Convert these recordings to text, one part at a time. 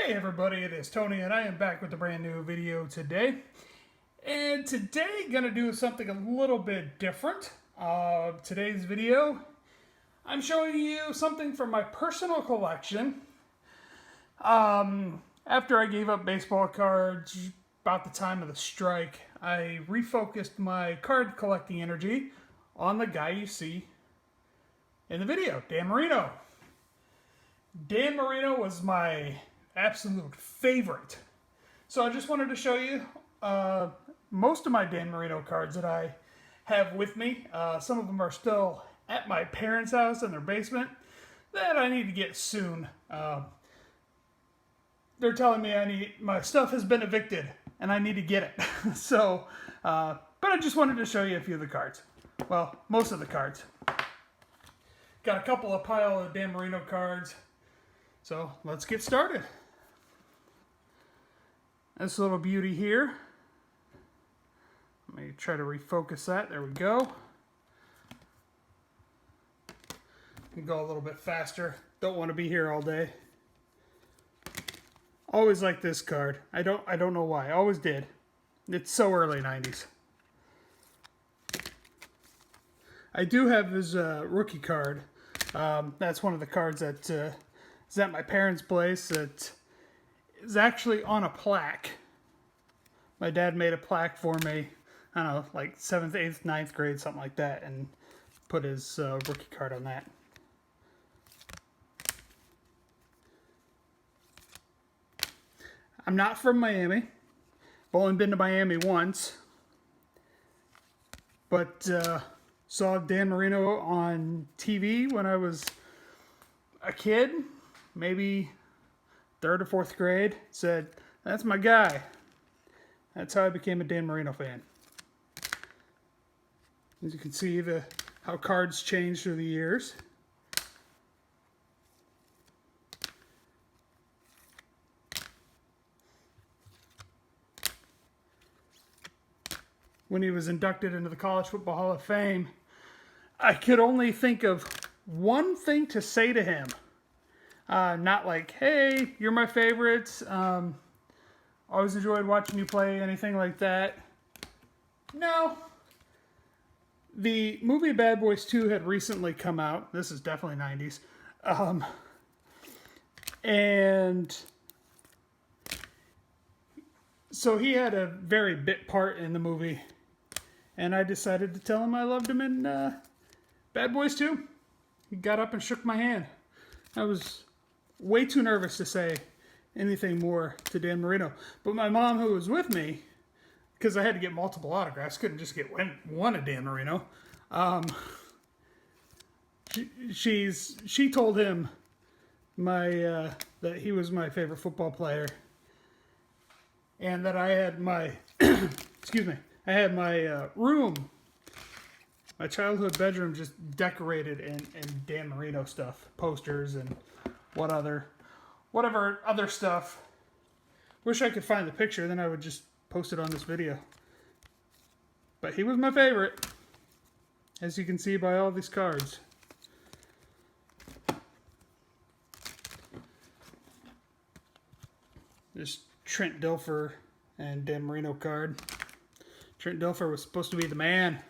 Hey everybody, it is Tony and I am back with a brand new video today. And today gonna do something a little bit different. Today's video, I'm showing you something from my personal collection. After I gave up baseball cards about the time of the strike, I refocused my card collecting energy on the guy you see in the video, Dan Marino. Dan Marino was my absolute favorite. So I just wanted to show you most of my Dan Marino cards that I have with me. Some of them are still at my parents' house in their basement that I need to get soon. They're telling me my stuff has been evicted and I need to get it. So, but I just wanted to show you a few of the cards. Well, most of the cards. Got a couple of pile of Dan Marino cards. So let's get started. This little beauty here. Let me try to refocus that. There we go. Can go a little bit faster. Don't want to be here all day. Always like this card. I don't know why. I always did. It's so early 90s. I do have his rookie card. That's one of the cards that is at my parents' place. That is actually on a plaque. My dad made a plaque for me. I don't know, like 7th, 8th, 9th grade, something like that, and put his rookie card on that. I'm not from Miami. I've only been to Miami once. But saw Dan Marino on TV when I was a kid, maybe 3rd or 4th grade. Said, that's my guy. That's how I became a Dan Marino fan. As you can see, how cards change through the years. When he was inducted into the College Football Hall of Fame, I could only think of one thing to say to him. Not like, hey, you're my favorites. Always enjoyed watching you play, anything like that. No. The movie Bad Boys 2 had recently come out. This is definitely 90s. And so he had a very bit part in the movie. And I decided to tell him I loved him in Bad Boys 2. He got up and shook my hand. I was way too nervous to say anything more to Dan Marino. But my mom, who was with me, because I had to get multiple autographs, couldn't just get one of Dan Marino. She told him that he was my favorite football player, and that I had my excuse me, I had my room, my childhood bedroom, just decorated in Dan Marino stuff, posters and whatever other stuff. Wish I could find the picture, then I would just post it on this video. But he was my favorite, as you can see by all these cards. This Trent Dilfer and Dan Marino card. Trent Dilfer was supposed to be the man.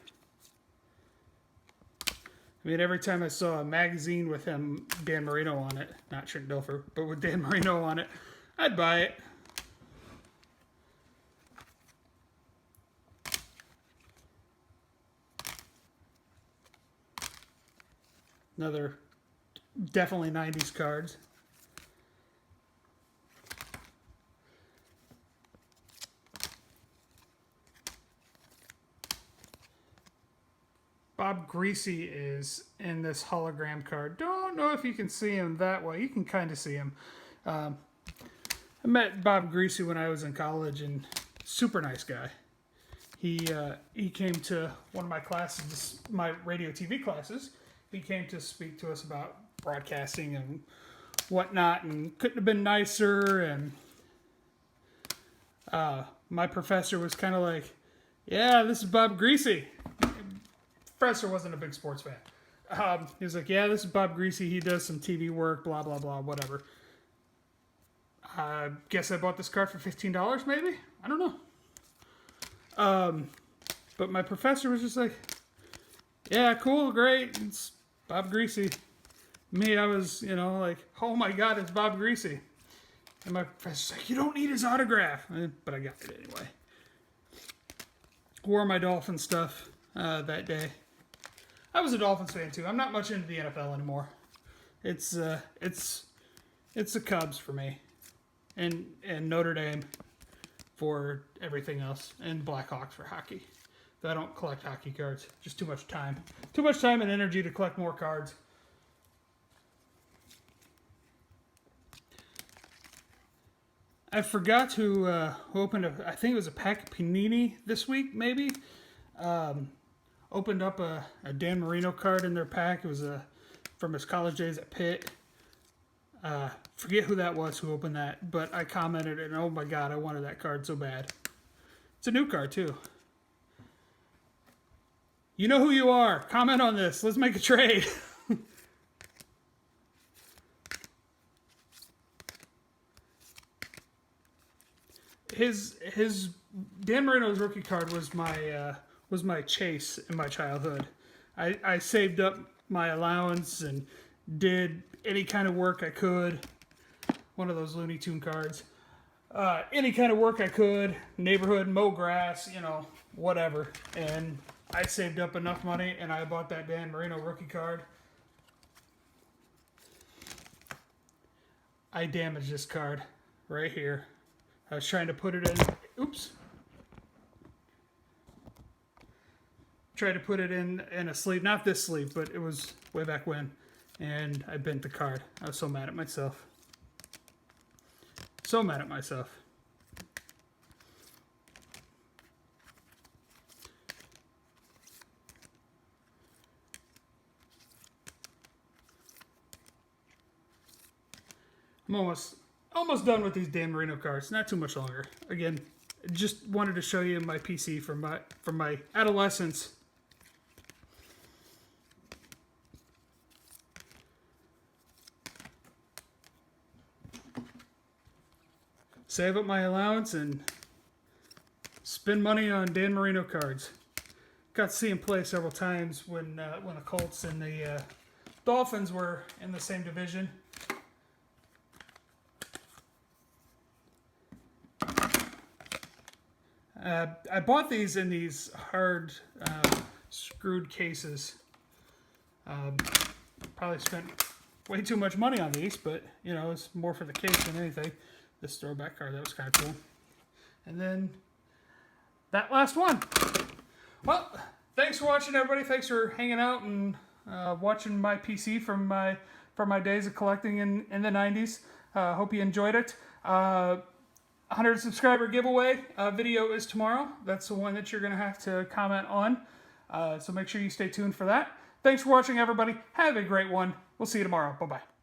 I mean, every time I saw a magazine with him, Dan Marino on it, not Trent Dilfer, but with Dan Marino on it, I'd buy it. Another definitely 90s cards. Bob Greasy is in this hologram card. Don't know if you can see him that way. You can kind of see him. I met Bob Greasy when I was in college, and super nice guy. He came to one of my classes, my radio TV classes. He came to speak to us about broadcasting and whatnot, and couldn't have been nicer. And my professor was kind of like, yeah, this is Bob Greasy. Professor wasn't a big sports fan. He was like, yeah, this is Bob Greasy. He does some TV work, blah, blah, blah, whatever. I guess I bought this card for $15, maybe? I don't know. But my professor was just like, yeah, cool, great, it's Bob Greasy. Me, I was, you know, like, oh my god, it's Bob Greasy. And my professor's like, you don't need his autograph. But I got it anyway. Wore my Dolphin stuff that day. I was a Dolphins fan too. I'm not much into the NFL anymore. It's the Cubs for me. And Notre Dame for everything else. And Blackhawks for hockey. I don't collect hockey cards. Just too much time. Too much time and energy to collect more cards. I forgot to open I think it was a pack of Panini this week, maybe. Opened up a Dan Marino card in their pack. It was from his college days at Pitt. Forget who that was who opened that, but I commented and oh my god, I wanted that card so bad. It's a new card too. You know who you are. Comment on this. Let's make a trade. His Dan Marino's rookie card was my chase in my childhood. I saved up my allowance and did any kind of work I could. One of those Looney Tune cards. Any kind of work I could. Neighborhood, mow grass, you know, whatever. And I saved up enough money and I bought that Dan Marino rookie card. I damaged this card right here. I was trying to put it in, oops. Tried to put it in a sleeve, not this sleeve, but it was way back when. And I bent the card. I was so mad at myself. So mad at myself. I'm almost done with these Dan Marino cards. Not too much longer. Again, just wanted to show you my PC from my adolescence. Save up my allowance and spend money on Dan Marino cards. Got to see him play several times when the Colts and the Dolphins were in the same division. I bought these in these hard screwed cases. Probably spent way too much money on these, but you know, it's more for the case than anything. This throwback card, that was kind of cool. And then that last one. Well, thanks for watching, everybody. Thanks for hanging out and watching my PC from my days of collecting in the 90s. Hope you enjoyed it. 100 subscriber giveaway video is tomorrow. That's the one that you're going to have to comment on. So make sure you stay tuned for that. Thanks for watching, everybody. Have a great one. We'll see you tomorrow. Bye-bye.